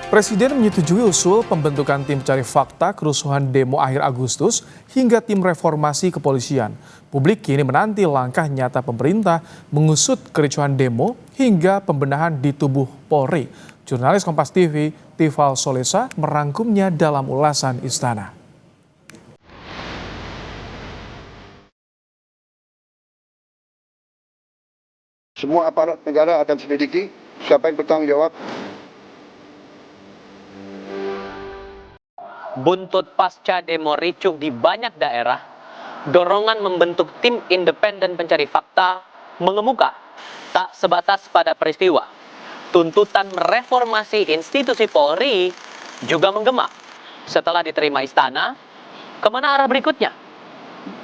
Presiden menyetujui usul pembentukan tim pencari fakta kerusuhan demo akhir Agustus hingga tim reformasi kepolisian. Publik kini menanti langkah nyata pemerintah mengusut kericuhan demo hingga pembenahan di tubuh Polri. Jurnalis Kompas TV, Tifal Solesa, merangkumnya dalam ulasan Istana. Semua aparat negara akan selidiki siapa yang bertanggung jawab. Buntut pasca demo ricuh di banyak daerah, dorongan membentuk tim independen pencari fakta mengemuka tak sebatas pada peristiwa. Tuntutan mereformasi institusi Polri juga menggema. Setelah diterima Istana, kemana arah berikutnya?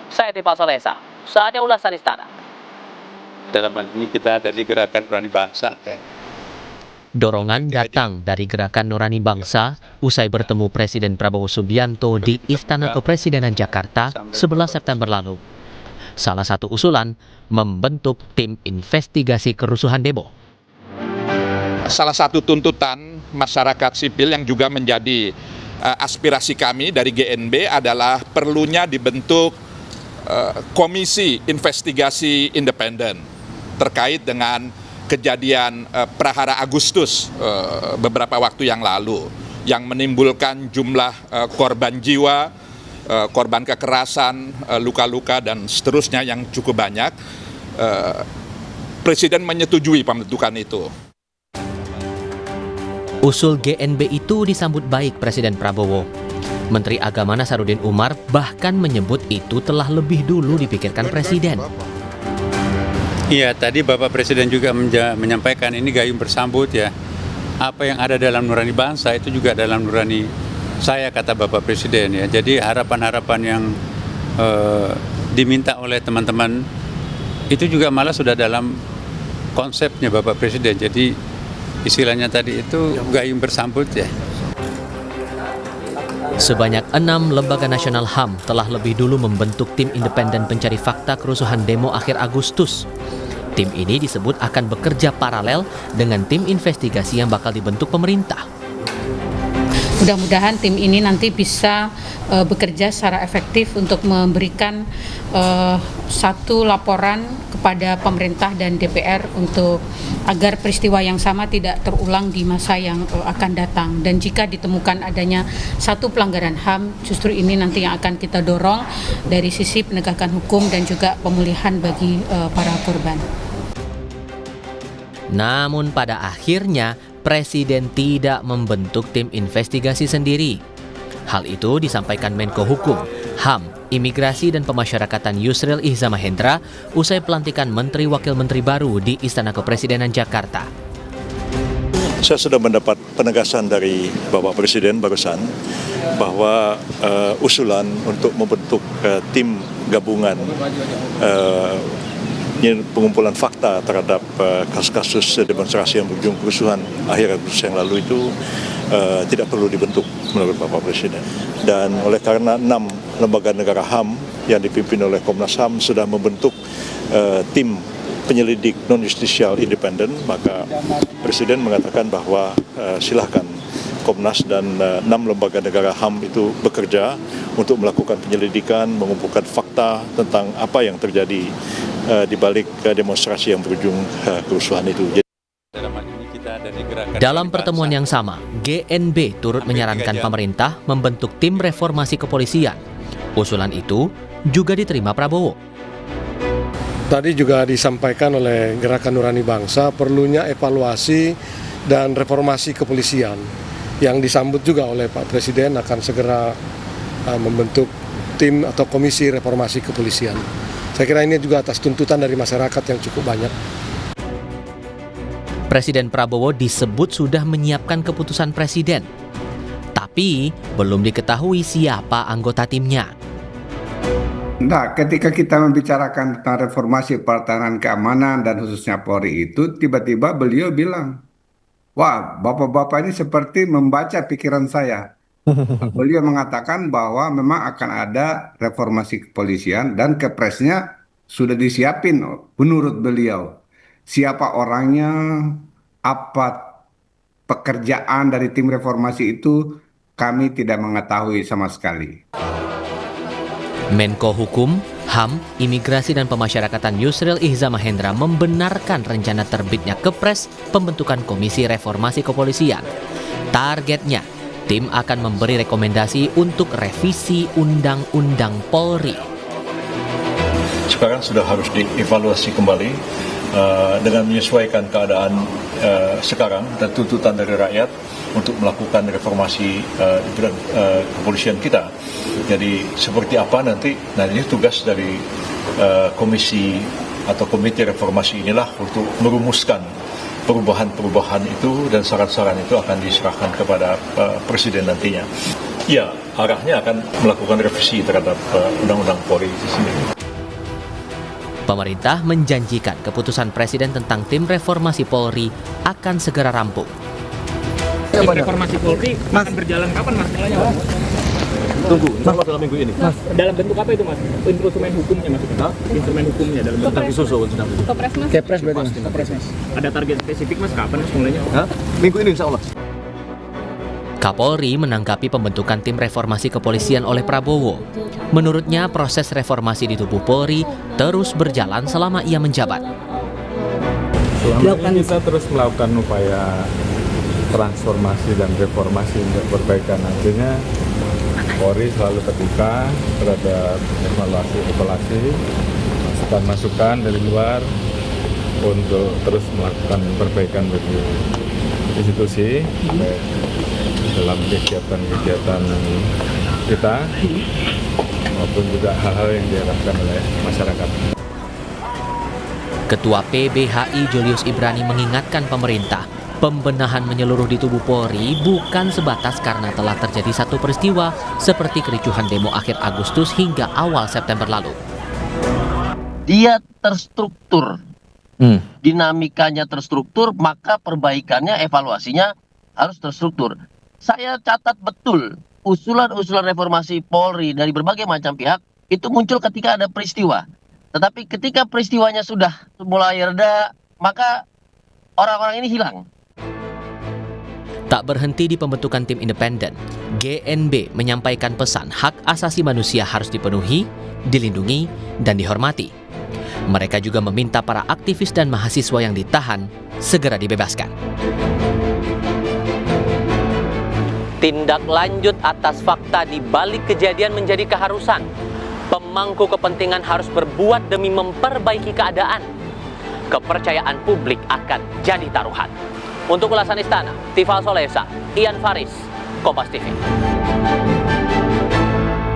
Saya Tifal Solesa, saatnya ulasan Istana. Dalam hal ini kita dari Gerakan Nurani Bangsa. Dorongan datang dari Gerakan Nurani Bangsa usai bertemu Presiden Prabowo Subianto di Istana Kepresidenan Jakarta 11 September lalu. Salah satu usulan membentuk tim investigasi kerusuhan demo. Salah satu tuntutan masyarakat sipil yang juga menjadi aspirasi kami dari GNB adalah perlunya dibentuk komisi investigasi independen terkait dengan kejadian Prahara Agustus beberapa waktu yang lalu yang menimbulkan jumlah korban jiwa, korban kekerasan, luka-luka dan seterusnya yang cukup banyak. Presiden menyetujui pembentukan itu. Usul GNB itu disambut baik Presiden Prabowo. Menteri Agama Nasaruddin Umar bahkan menyebut itu telah lebih dulu dipikirkan Presiden. Iya, tadi Bapak Presiden juga menyampaikan ini gayung bersambut ya. Apa yang ada dalam nurani bangsa itu juga dalam nurani saya, kata Bapak Presiden ya. Jadi harapan-harapan yang diminta oleh teman-teman itu juga malah sudah dalam konsepnya Bapak Presiden. Jadi istilahnya tadi itu gayung bersambut ya. Sebanyak 6 lembaga nasional HAM telah lebih dulu membentuk tim independen pencari fakta kerusuhan demo akhir Agustus. Tim ini disebut akan bekerja paralel dengan tim investigasi yang bakal dibentuk pemerintah. Mudah-mudahan tim ini nanti bisa bekerja secara efektif untuk memberikan satu laporan kepada pemerintah dan DPR untuk agar peristiwa yang sama tidak terulang di masa yang akan datang. Dan jika ditemukan adanya satu pelanggaran HAM, justru ini nanti yang akan kita dorong dari sisi penegakan hukum dan juga pemulihan bagi para korban. Namun pada akhirnya Presiden tidak membentuk tim investigasi sendiri. Hal itu disampaikan Menko Hukum, HAM, Imigrasi dan Pemasyarakatan Yusril Ihza Mahendra usai pelantikan Menteri Wakil Menteri baru di Istana Kepresidenan Jakarta. Saya sudah mendapat penegasan dari Bapak Presiden barusan bahwa usulan untuk membentuk tim gabungan pengumpulan fakta terhadap kasus-kasus demonstrasi yang berujung kerusuhan akhir Agustus yang lalu itu tidak perlu dibentuk menurut Bapak Presiden. Dan oleh karena 6 lembaga negara HAM yang dipimpin oleh Komnas HAM sudah membentuk tim penyelidik non-justisial independen, maka Presiden mengatakan bahwa silahkan Komnas dan 6 lembaga negara HAM itu bekerja untuk melakukan penyelidikan, mengumpulkan fakta tentang apa yang terjadi di balik demonstrasi yang berujung kerusuhan itu. Dalam pertemuan yang sama, GNB turut menyarankan pemerintah membentuk tim reformasi kepolisian. Usulan itu juga diterima Prabowo. Tadi juga disampaikan oleh Gerakan Nurani Bangsa perlunya evaluasi dan reformasi kepolisian yang disambut juga oleh Pak Presiden akan segera membentuk tim atau komisi reformasi kepolisian. Saya kira ini juga atas tuntutan dari masyarakat yang cukup banyak. Presiden Prabowo disebut sudah menyiapkan keputusan Presiden, tapi belum diketahui siapa anggota timnya. Nah, ketika kita membicarakan tentang reformasi pertahanan keamanan dan khususnya Polri itu, tiba-tiba beliau bilang, wah, bapak-bapak ini seperti membaca pikiran saya. Beliau mengatakan bahwa memang akan ada reformasi kepolisian dan kepresnya sudah disiapin menurut beliau. Siapa orangnya, apa pekerjaan dari tim reformasi itu kami tidak mengetahui sama sekali. Menko Hukum, HAM, Imigrasi dan Pemasyarakatan Yusril Ihza Mahendra membenarkan rencana terbitnya Kepres pembentukan Komisi Reformasi Kepolisian. Targetnya, tim akan memberi rekomendasi untuk revisi Undang-Undang Polri. Sekarang sudah harus dievaluasi kembali dengan menyesuaikan keadaan sekarang dan tuntutan dari rakyat untuk melakukan reformasi kepolisian kita. Jadi seperti apa nanti, nah ini tugas dari komisi atau komite reformasi inilah untuk merumuskan perubahan-perubahan itu, dan saran-saran itu akan diserahkan kepada Presiden nantinya. Ya, arahnya akan melakukan revisi terhadap Undang-Undang Polri itu sendiri. Pemerintah menjanjikan keputusan Presiden tentang tim reformasi Polri akan segera rampung. Tim reformasi Polri akan berjalan kapan Mas? Tunggu, insya Allah dalam minggu ini. Mas, dalam bentuk apa itu Mas? Instrumen hukumnya maksudnya? Instrumen hukumnya dalam bentuk Disusul. Kepres berarti Mas? Kepres Mas. Ada target spesifik Mas, kapan Mas mulainya? Minggu ini insya Allah. Kapolri menanggapi pembentukan tim reformasi kepolisian oleh Prabowo. Menurutnya, proses reformasi di tubuh Polri terus berjalan selama ia menjabat. Selama ini kita terus melakukan upaya transformasi dan reformasi untuk perbaikan. Artinya Polri selalu terbuka terhadap evaluasi, masukan-masukan dari luar untuk terus melakukan perbaikan bagi institusi, baik dalam kegiatan-kegiatan kita maupun juga hal-hal yang diharapkan oleh masyarakat. Ketua PBHI Julius Ibrani mengingatkan pemerintah, pembenahan menyeluruh di tubuh Polri bukan sebatas karena telah terjadi satu peristiwa seperti kericuhan demo akhir Agustus hingga awal September lalu. Dia terstruktur, dinamikanya terstruktur, maka perbaikannya, evaluasinya harus terstruktur. Saya catat betul usulan-usulan reformasi Polri dari berbagai macam pihak itu muncul ketika ada peristiwa. Tetapi ketika peristiwanya sudah mulai reda, maka orang-orang ini hilang. Tak berhenti di pembentukan tim independen, GNB menyampaikan pesan hak asasi manusia harus dipenuhi, dilindungi, dan dihormati. Mereka juga meminta para aktivis dan mahasiswa yang ditahan segera dibebaskan. Tindak lanjut atas fakta di balik kejadian menjadi keharusan. Pemangku kepentingan harus berbuat demi memperbaiki keadaan. Kepercayaan publik akan jadi taruhan. Untuk ulasan Istana, Tifal Solesa, Ian Faris, Kompas TV.